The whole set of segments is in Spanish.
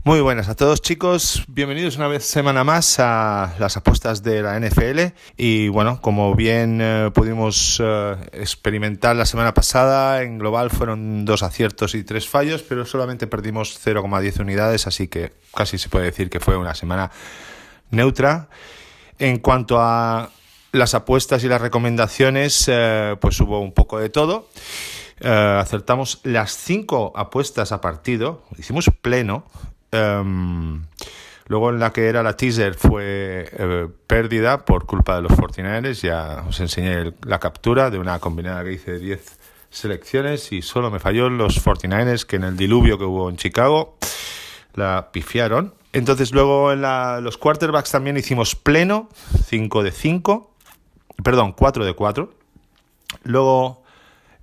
Muy buenas a todos, chicos, bienvenidos una semana más a las apuestas de la NFL y bueno, como bien pudimos experimentar la semana pasada, en global fueron 2 aciertos y 3 fallos, pero solamente perdimos 0,10 unidades, así que casi se puede decir que fue una semana neutra. En cuanto a las apuestas y las recomendaciones, pues hubo un poco de todo. Acertamos las 5 apuestas a partido, hicimos pleno. Luego en la que era la teaser fue pérdida por culpa de los 49ers. Ya os enseñé la captura de una combinada que hice de 10 selecciones y solo me falló los 49ers, que en el diluvio que hubo en Chicago la pifiaron. Entonces luego en los quarterbacks también hicimos pleno, 4 de 4. Luego,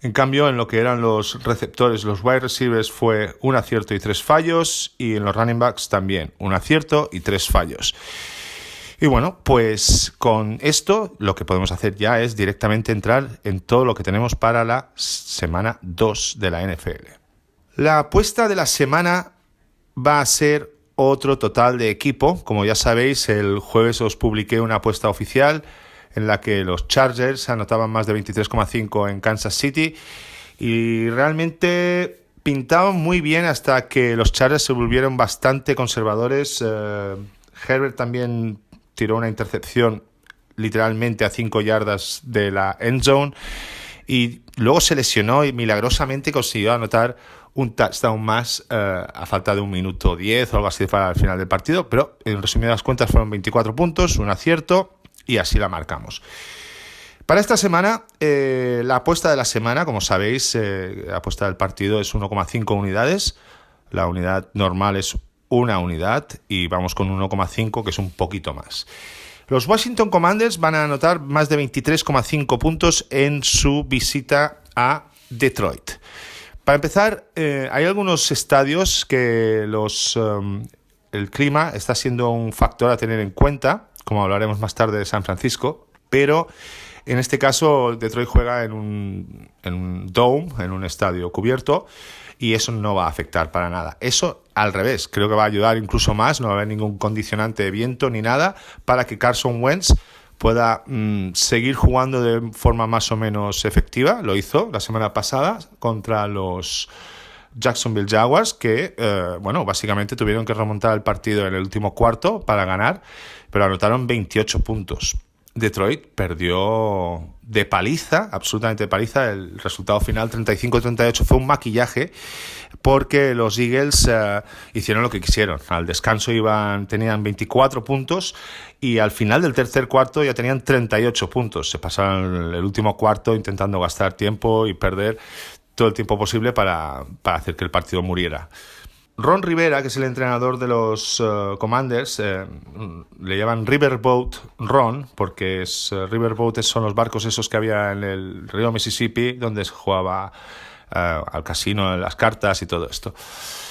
en cambio, en lo que eran los receptores, los wide receivers, fue un acierto y 3 fallos, y en los running backs también un acierto y 3 fallos. Y bueno, pues con esto lo que podemos hacer ya es directamente entrar en todo lo que tenemos para la semana 2 de la NFL. La apuesta de la semana va a ser otro total de equipo. Como ya sabéis, el jueves os publiqué una apuesta oficial en la que los Chargers anotaban más de 23,5 en Kansas City y realmente pintaban muy bien hasta que los Chargers se volvieron bastante conservadores. Herbert también tiró una intercepción literalmente a 5 yardas de la end zone y luego se lesionó y milagrosamente consiguió anotar un touchdown más a falta de 1 minuto 10 o algo así para el final del partido, pero en resumidas cuentas fueron 24 puntos, un acierto, y así la marcamos. Para esta semana, la apuesta de la semana, como sabéis, la apuesta del partido es 1,5 unidades. La unidad normal es 1 unidad y vamos con 1,5, que es un poquito más. Los Washington Commanders van a anotar más de 23,5 puntos en su visita a Detroit. Para empezar, hay algunos estadios que el clima está siendo un factor a tener en cuenta, como hablaremos más tarde de San Francisco, pero en este caso Detroit juega en un dome, en un estadio cubierto, y eso no va a afectar para nada. Eso, al revés, creo que va a ayudar incluso más, no va a haber ningún condicionante de viento ni nada, para que Carson Wentz pueda seguir jugando de forma más o menos efectiva. Lo hizo la semana pasada contra los Jacksonville Jaguars, que básicamente tuvieron que remontar el partido en el último cuarto para ganar, pero anotaron 28 puntos. Detroit perdió de paliza, absolutamente de paliza. El resultado final 35-38 fue un maquillaje, porque los Eagles hicieron lo que quisieron. Al descanso tenían 24 puntos y al final del tercer cuarto ya tenían 38 puntos. Se pasaron el último cuarto intentando gastar tiempo y perder todo el tiempo posible para hacer que el partido muriera. Ron Rivera, que es el entrenador de los Commanders, le llaman Riverboat Ron, porque Riverboat son los barcos esos que había en el río Mississippi, donde se jugaba al casino, en las cartas y todo esto.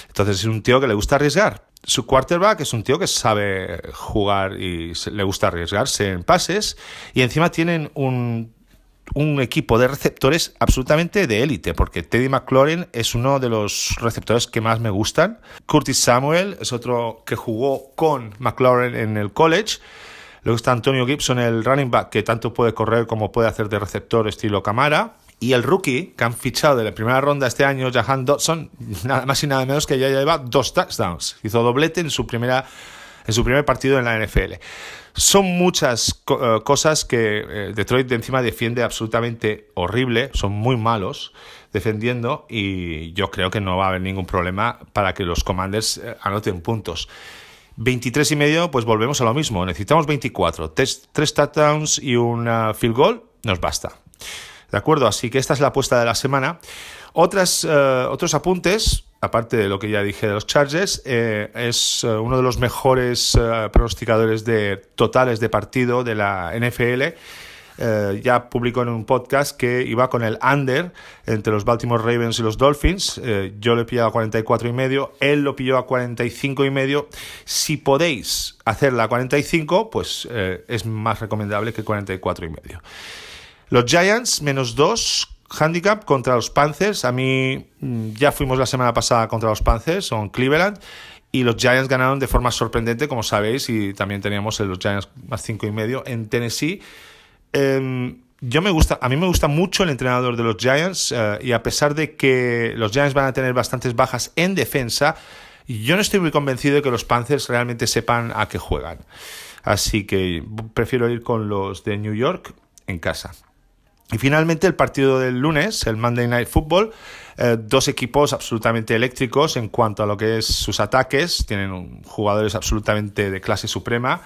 Entonces es un tío que le gusta arriesgar. Su quarterback es un tío que sabe jugar y le gusta arriesgarse en pases, y encima tienen un equipo de receptores absolutamente de élite, porque Teddy McLaurin es uno de los receptores que más me gustan. Curtis Samuel es otro que jugó con McLaurin en el college. Luego está Antonio Gibson, el running back, que tanto puede correr como puede hacer de receptor estilo Camara. Y el rookie que han fichado de la primera ronda este año, Jahan Dotson, nada más y nada menos que ya lleva 2 touchdowns. Hizo doblete en su primer partido en la NFL. Son muchas cosas que Detroit de encima defiende absolutamente horrible, son muy malos defendiendo, y yo creo que no va a haber ningún problema para que los Commanders anoten puntos. 23,5, pues volvemos a lo mismo, necesitamos 24, 3 touchdowns y un field goal, nos basta. ¿De acuerdo? Así que esta es la apuesta de la semana. Otros apuntes, aparte de lo que ya dije de los Chargers, es uno de los mejores pronosticadores de totales de partido de la NFL. Ya publicó en un podcast que iba con el under entre los Baltimore Ravens y los Dolphins. Yo lo he pillado a 44,5, él lo pilló a 45,5. Si podéis hacerla a 45, pues es más recomendable que 44,5. Los Giants, -2, handicap contra los Panthers. A mí ya fuimos la semana pasada contra los Panthers, son Cleveland, Y los Giants ganaron de forma sorprendente, como sabéis, y también teníamos los Giants más 5,5 en Tennessee. A mí me gusta mucho el entrenador de los Giants, y a pesar de que los Giants van a tener bastantes bajas en defensa, yo no estoy muy convencido de que los Panthers realmente sepan a qué juegan. Así que prefiero ir con los de New York en casa. Y finalmente el partido del lunes, el Monday Night Football, dos equipos absolutamente eléctricos en cuanto a lo que es sus ataques. Tienen jugadores absolutamente de clase suprema.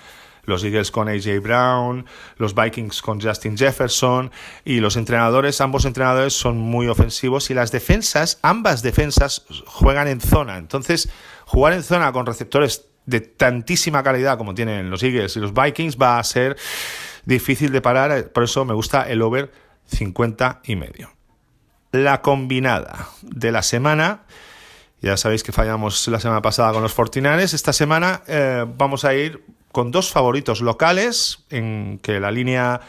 Los Eagles con A.J. Brown, los Vikings con Justin Jefferson, y los entrenadores, ambos entrenadores son muy ofensivos, y las defensas, ambas defensas juegan en zona. Entonces, jugar en zona con receptores de tantísima calidad como tienen los Eagles y los Vikings va a ser difícil de parar. Por eso me gusta el over 50,5. La combinada de la semana, ya sabéis que fallamos la semana pasada con los 49ers. Esta semana vamos a ir con dos favoritos locales, en que la línea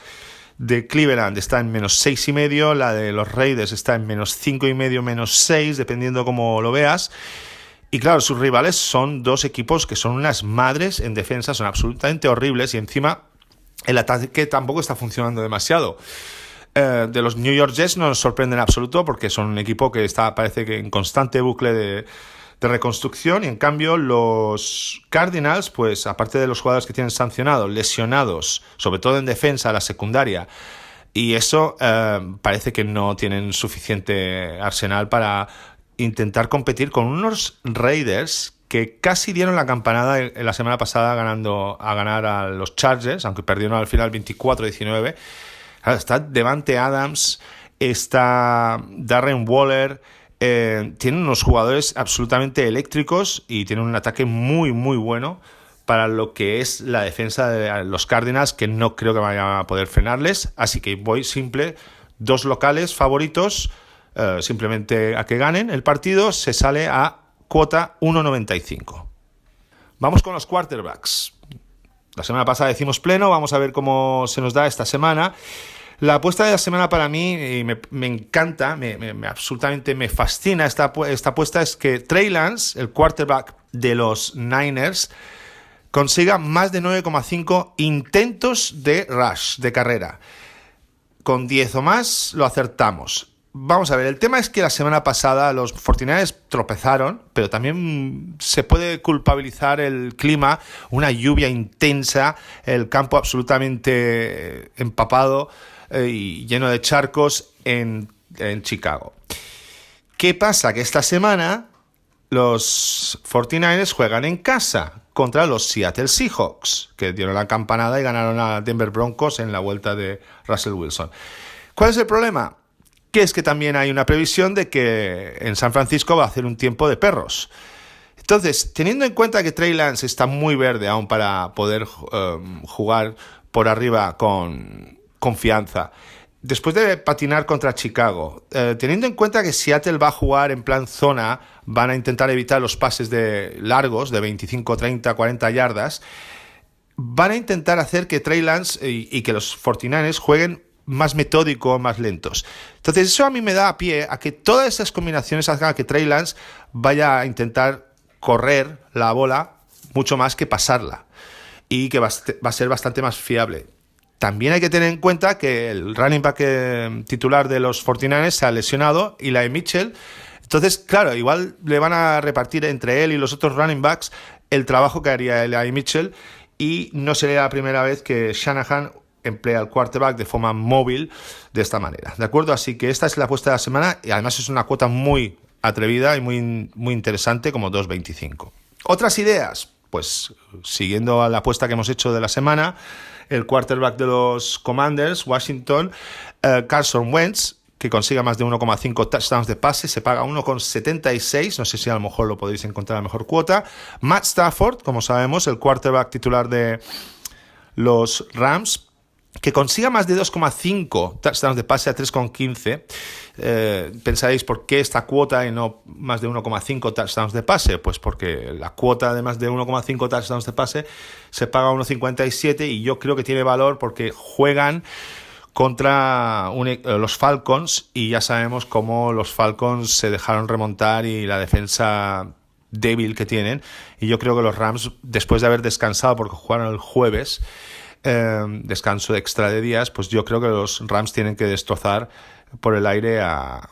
de Cleveland está en -6,5, la de los Raiders está en -5,5, -6, dependiendo cómo lo veas. Y claro, sus rivales son dos equipos que son unas madres en defensa, son absolutamente horribles, y encima el ataque tampoco está funcionando demasiado. De los New York Jets no nos sorprende en absoluto, porque son un equipo que está, parece que en constante bucle de reconstrucción, y en cambio los Cardinals, pues aparte de los jugadores que tienen sancionados, lesionados, sobre todo en defensa, la secundaria, y eso parece que no tienen suficiente arsenal para intentar competir con unos Raiders que casi dieron la campanada en la semana pasada a ganar a los Chargers, aunque perdieron al final 24-19. Está Devante Adams, está Darren Waller. Tienen unos jugadores absolutamente eléctricos y tienen un ataque muy, muy bueno para lo que es la defensa de los Cardinals, que no creo que vayan a poder frenarles. Así que voy simple, dos locales favoritos, simplemente a que ganen el partido. Se sale a cuota 1,95. Vamos con los quarterbacks. La semana pasada decimos pleno, vamos a ver cómo se nos da esta semana. La apuesta de la semana para mí me encanta, absolutamente me fascina esta apuesta, es que Trey Lance, el quarterback de los Niners, consiga más de 9,5 intentos de rush, de carrera. Con 10 o más lo acertamos. Vamos a ver, el tema es que la semana pasada los 49ers tropezaron, pero también se puede culpabilizar el clima, una lluvia intensa, el campo absolutamente empapado y lleno de charcos en Chicago. ¿Qué pasa? Que esta semana los 49ers juegan en casa contra los Seattle Seahawks, que dieron la campanada y ganaron a Denver Broncos en la vuelta de Russell Wilson. ¿Cuál es el problema? Que es que también hay una previsión de que en San Francisco va a hacer un tiempo de perros. Entonces, teniendo en cuenta que Trey Lance está muy verde aún para poder jugar por arriba con confianza, después de patinar contra Chicago, teniendo en cuenta que Seattle va a jugar en plan zona, van a intentar evitar los pases de largos de 25, 30, 40 yardas, van a intentar hacer que Trey Lance y que los 49ers jueguen más metódico, más lentos. Entonces eso a mí me da a pie a que todas esas combinaciones hagan que Trey Lance vaya a intentar correr la bola mucho más que pasarla, y que va a ser bastante más fiable. También hay que tener en cuenta que el running back titular de los 49ers se ha lesionado, Eli Mitchell. Entonces, claro, igual le van a repartir entre él y los otros running backs el trabajo que haría Eli Mitchell, y no sería la primera vez que Shanahan emplea al quarterback de forma móvil de esta manera, ¿de acuerdo? Así que esta es la apuesta de la semana, y además es una cuota muy atrevida y muy, muy interesante, como 2,25. Otras ideas, pues siguiendo a la apuesta que hemos hecho de la semana, el quarterback de los Commanders, Washington, Carson Wentz, que consiga más de 1,5 touchdowns de pase, se paga 1,76, no sé si a lo mejor lo podéis encontrar a mejor cuota. Matt Stafford, como sabemos, el quarterback titular de los Rams, que consiga más de 2,5 touchdowns de pase a 3,15. Pensaréis, ¿por qué esta cuota y no más de 1,5 touchdowns de pase? Pues porque la cuota de más de 1,5 touchdowns de pase se paga 1,57, y yo creo que tiene valor porque juegan contra los Falcons, y ya sabemos cómo los Falcons se dejaron remontar y la defensa débil que tienen, y yo creo que los Rams, después de haber descansado porque jugaron el jueves, descanso extra de días, pues yo creo que los Rams tienen que destrozar por el aire a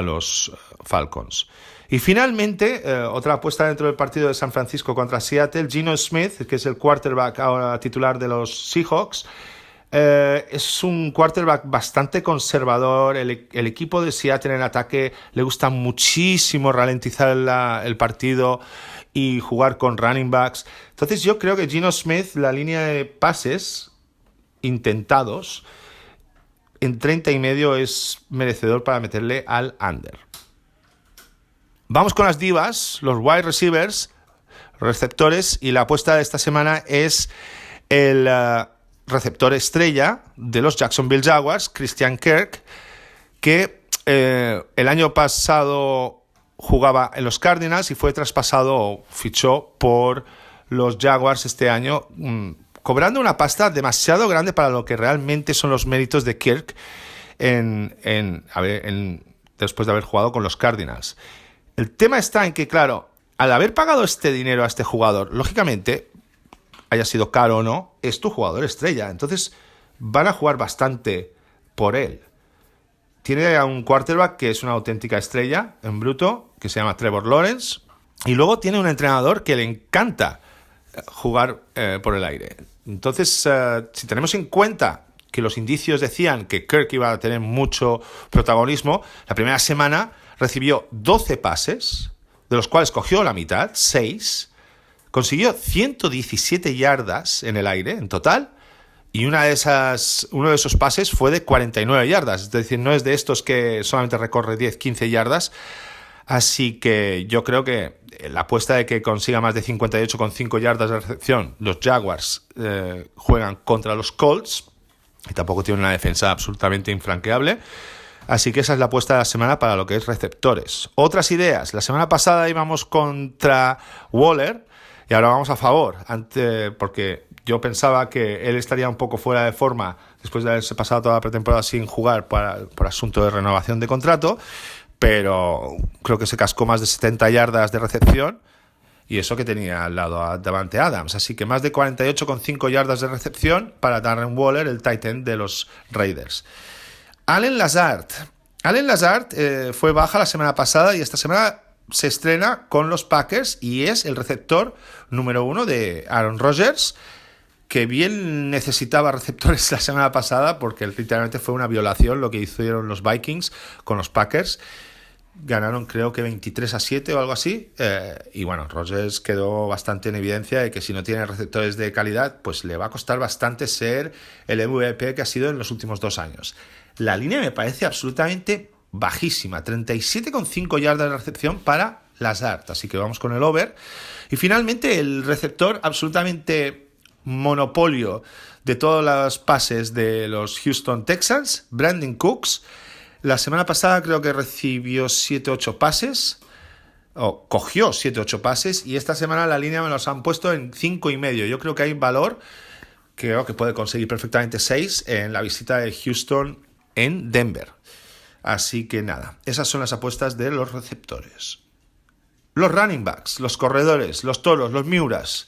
los Falcons. Y finalmente, otra apuesta dentro del partido de San Francisco contra Seattle, Geno Smith, que es el quarterback ahora titular de los Seahawks, es un quarterback bastante conservador. El equipo de Seattle en ataque le gusta muchísimo ralentizar el partido y jugar con running backs. Entonces yo creo que Geno Smith, la línea de pases intentados en 30.5 es merecedor para meterle al under. Vamos con las divas, los wide receivers, receptores, y la apuesta de esta semana es el receptor estrella de los Jacksonville Jaguars, Christian Kirk, que el año pasado jugaba en los Cardinals y fue traspasado o fichó por los Jaguars este año, cobrando una pasta demasiado grande para lo que realmente son los méritos de Kirk después de haber jugado con los Cardinals. El tema está en que, claro, al haber pagado este dinero a este jugador, lógicamente, haya sido caro o no, es tu jugador estrella. Entonces van a jugar bastante por él. Tiene a un quarterback que es una auténtica estrella en bruto, que se llama Trevor Lawrence, y luego tiene un entrenador que le encanta jugar por el aire. Entonces, si tenemos en cuenta que los indicios decían que Kirk iba a tener mucho protagonismo, la primera semana recibió 12 pases, de los cuales cogió la mitad, 6, consiguió 117 yardas en el aire en total, y uno de esos pases fue de 49 yardas, es decir, no es de estos que solamente recorre 10-15 yardas, así que yo creo que la apuesta de que consiga más de 58,5 yardas de recepción, los Jaguars juegan contra los Colts, y tampoco tienen una defensa absolutamente infranqueable. Así que esa es la apuesta de la semana para lo que es receptores. Otras ideas. La semana pasada íbamos contra Waller y ahora vamos a favor. Porque yo pensaba que él estaría un poco fuera de forma después de haberse pasado toda la pretemporada sin jugar por asunto de renovación de contrato, pero creo que se cascó más de 70 yardas de recepción y eso que tenía al lado a Davante Adams. Así que más de 48,5 yardas de recepción para Darren Waller, el tight end de los Raiders. Allen Lazard fue baja la semana pasada y esta semana se estrena con los Packers y es el receptor número 1 de Aaron Rodgers, que bien necesitaba receptores la semana pasada porque literalmente fue una violación lo que hicieron los Vikings con los Packers. Ganaron creo que 23-7 o algo así, y bueno, Rodgers quedó bastante en evidencia de que si no tiene receptores de calidad, pues le va a costar bastante ser el MVP que ha sido en los últimos 2 años. La línea me parece absolutamente bajísima, 37,5 yardas de recepción para Lazard, así que vamos con el over. Y finalmente el receptor absolutamente monopolio de todos los pases de los Houston Texans, Brandin Cooks. La semana pasada creo que recibió 7-8 pases, o cogió 7-8 pases, y esta semana la línea me los han puesto en 5,5. Yo creo que hay valor, creo que puede conseguir perfectamente 6 en la visita de Houston en Denver. Así que nada, esas son las apuestas de los receptores. Los running backs, los corredores, los toros, los miuras.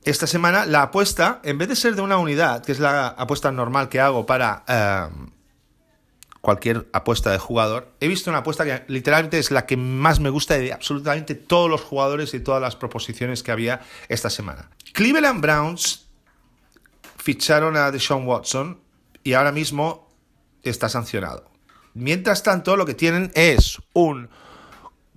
Esta semana la apuesta, en vez de ser de una unidad, que es la apuesta normal que hago para cualquier apuesta de jugador, he visto una apuesta que literalmente es la que más me gusta de absolutamente todos los jugadores y todas las proposiciones que había esta semana. Cleveland Browns ficharon a Deshaun Watson y ahora mismo está sancionado. Mientras tanto, lo que tienen es un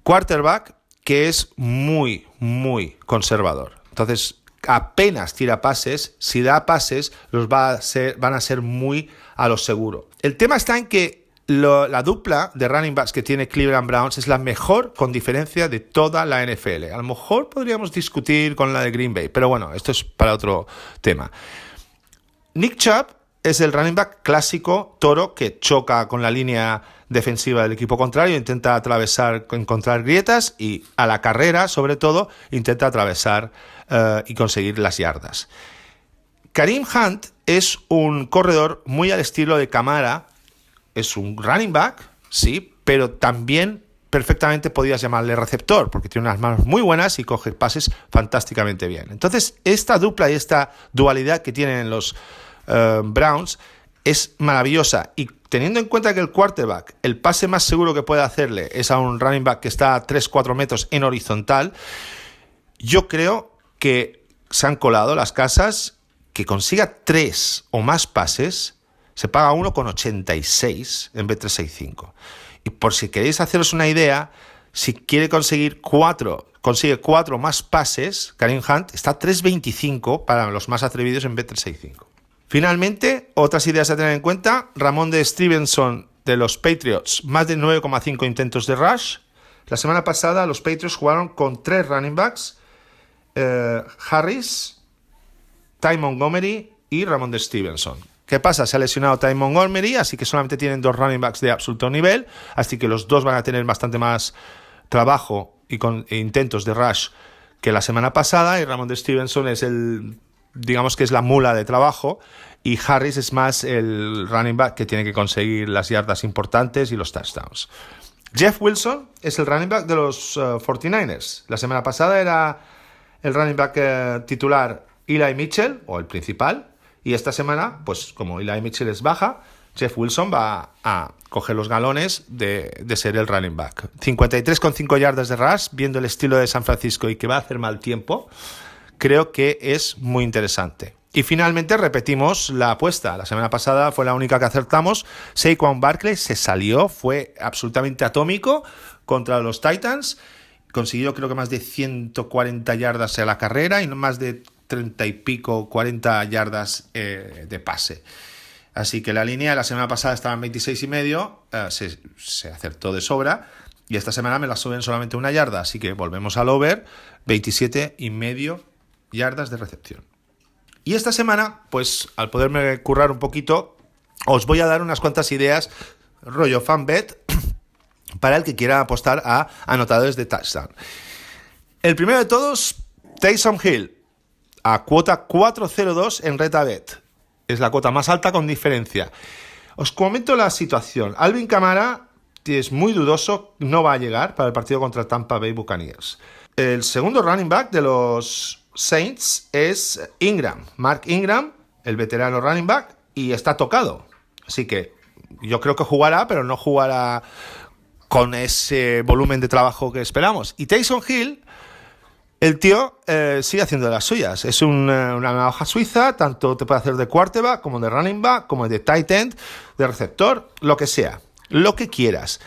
quarterback que es muy, muy conservador. Entonces, apenas tira pases, si da pases, van a ser muy a lo seguro. El tema está en que la dupla de running backs que tiene Cleveland Browns es la mejor con diferencia de toda la NFL. A lo mejor podríamos discutir con la de Green Bay, pero bueno, esto es para otro tema. Nick Chubb es el running back clásico toro que choca con la línea defensiva del equipo contrario, intenta atravesar, encontrar grietas y a la carrera, sobre todo, intenta atravesar y conseguir las yardas. Kareem Hunt es un corredor muy al estilo de Kamara, es un running back, sí, pero también perfectamente podías llamarle receptor, porque tiene unas manos muy buenas y coge pases fantásticamente bien. Entonces, esta dupla y esta dualidad que tienen los Browns es maravillosa, y teniendo en cuenta que el quarterback, el pase más seguro que puede hacerle es a un running back que está a 3-4 metros en horizontal, yo creo que se han colado las casas. Que consiga 3 o más pases, se paga 1,86 en Bet365. Y por si queréis haceros una idea, si quiere conseguir 4 más pases, Kareem Hunt está a 3,25 para los más atrevidos en Bet365. Finalmente, otras ideas a tener en cuenta: Ramondre Stevenson de los Patriots, más de 9,5 intentos de rush. La semana pasada los Patriots jugaron con 3 running backs, Harris, Ty Montgomery y Ramondre Stevenson. ¿Qué pasa? Se ha lesionado Ty Montgomery, así que solamente tienen 2 running backs de absoluto nivel, así que los dos van a tener bastante más trabajo e intentos de rush que la semana pasada, y Ramondre Stevenson es digamos que es la mula de trabajo, y Harris es más el running back que tiene que conseguir las yardas importantes y los touchdowns. Jeff Wilson es el running back de los 49ers. La semana pasada era el running back titular Eli Mitchell, o el principal, y esta semana, pues como Eli Mitchell es baja, Jeff Wilson va a coger los galones de ser el running back. 53,5 yardas de rush, viendo el estilo de San Francisco y que va a hacer mal tiempo, creo que es muy interesante. Y finalmente repetimos la apuesta. La semana pasada fue la única que acertamos. Saquon Barkley se salió, fue absolutamente atómico contra los Titans. Consiguió creo que más de 140 yardas a la carrera y más de 30 y pico, 40 yardas de pase. Así que la línea de la semana pasada estaba en 26,5, se acertó de sobra, y esta semana me la suben solamente 1 yarda, así que volvemos al over, 27,5 yardas de recepción. Y esta semana, pues al poderme currar un poquito, os voy a dar unas cuantas ideas rollo FanBet para el que quiera apostar a anotadores de touchdown. El primero de todos, Taysom Hill, a cuota 4.02 en RetaBet. Es la cuota más alta con diferencia. Os comento la situación. Alvin Kamara es muy dudoso, no va a llegar para el partido contra Tampa Bay Buccaneers. El segundo running back de los Saints es Ingram, Mark Ingram, el veterano running back, y está tocado. Así que yo creo que jugará, pero no jugará con ese volumen de trabajo que esperamos. Y Taysom Hill, el tío sigue haciendo de las suyas. Es una navaja suiza, tanto te puede hacer de quarterback, como de running back, como de tight end, de receptor, lo que sea, lo que quieras.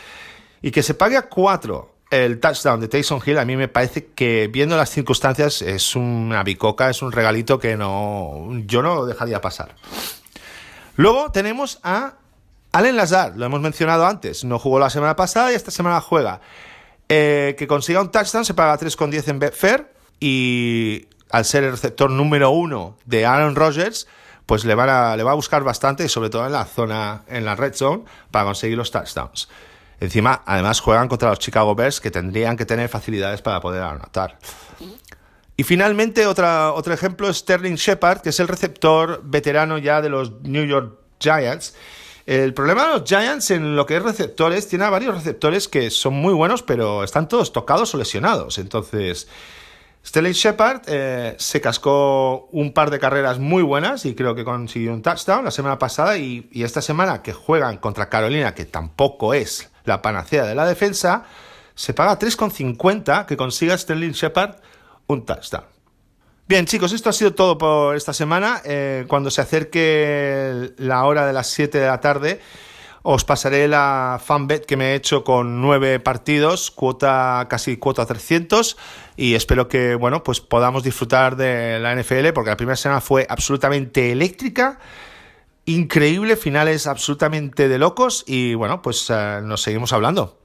Y que se pague a 4 el touchdown de Taysom Hill, a mí me parece que, viendo las circunstancias, es una bicoca, es un regalito que yo no dejaría pasar. Luego tenemos a Allen Lazard, lo hemos mencionado antes, no jugó la semana pasada y esta semana juega. Que consiga un touchdown se paga 3,10 en Betfair, y al ser el receptor número 1 de Aaron Rodgers, pues le va a buscar bastante, y sobre todo en la zona, en la red zone, para conseguir los touchdowns. Encima, además, juegan contra los Chicago Bears, que tendrían que tener facilidades para poder anotar. Y finalmente, otro ejemplo es Sterling Shepard, que es el receptor veterano ya de los New York Giants. El problema de los Giants en lo que es receptores, tiene a varios receptores que son muy buenos, pero están todos tocados o lesionados. Entonces, Sterling Shepard se cascó un par de carreras muy buenas y creo que consiguió un touchdown la semana pasada, y esta semana que juegan contra Carolina, que tampoco es la panacea de la defensa, se paga 3,50 que consiga Sterling Shepard un touchdown. Bien, chicos, esto ha sido todo por esta semana. Cuando se acerque la hora de las 7 de la tarde, os pasaré la FanBet que me he hecho con 9 partidos, casi cuota 300, y espero que, bueno, pues podamos disfrutar de la NFL, porque la primera semana fue absolutamente eléctrica, increíble, finales absolutamente de locos, y bueno, pues nos seguimos hablando.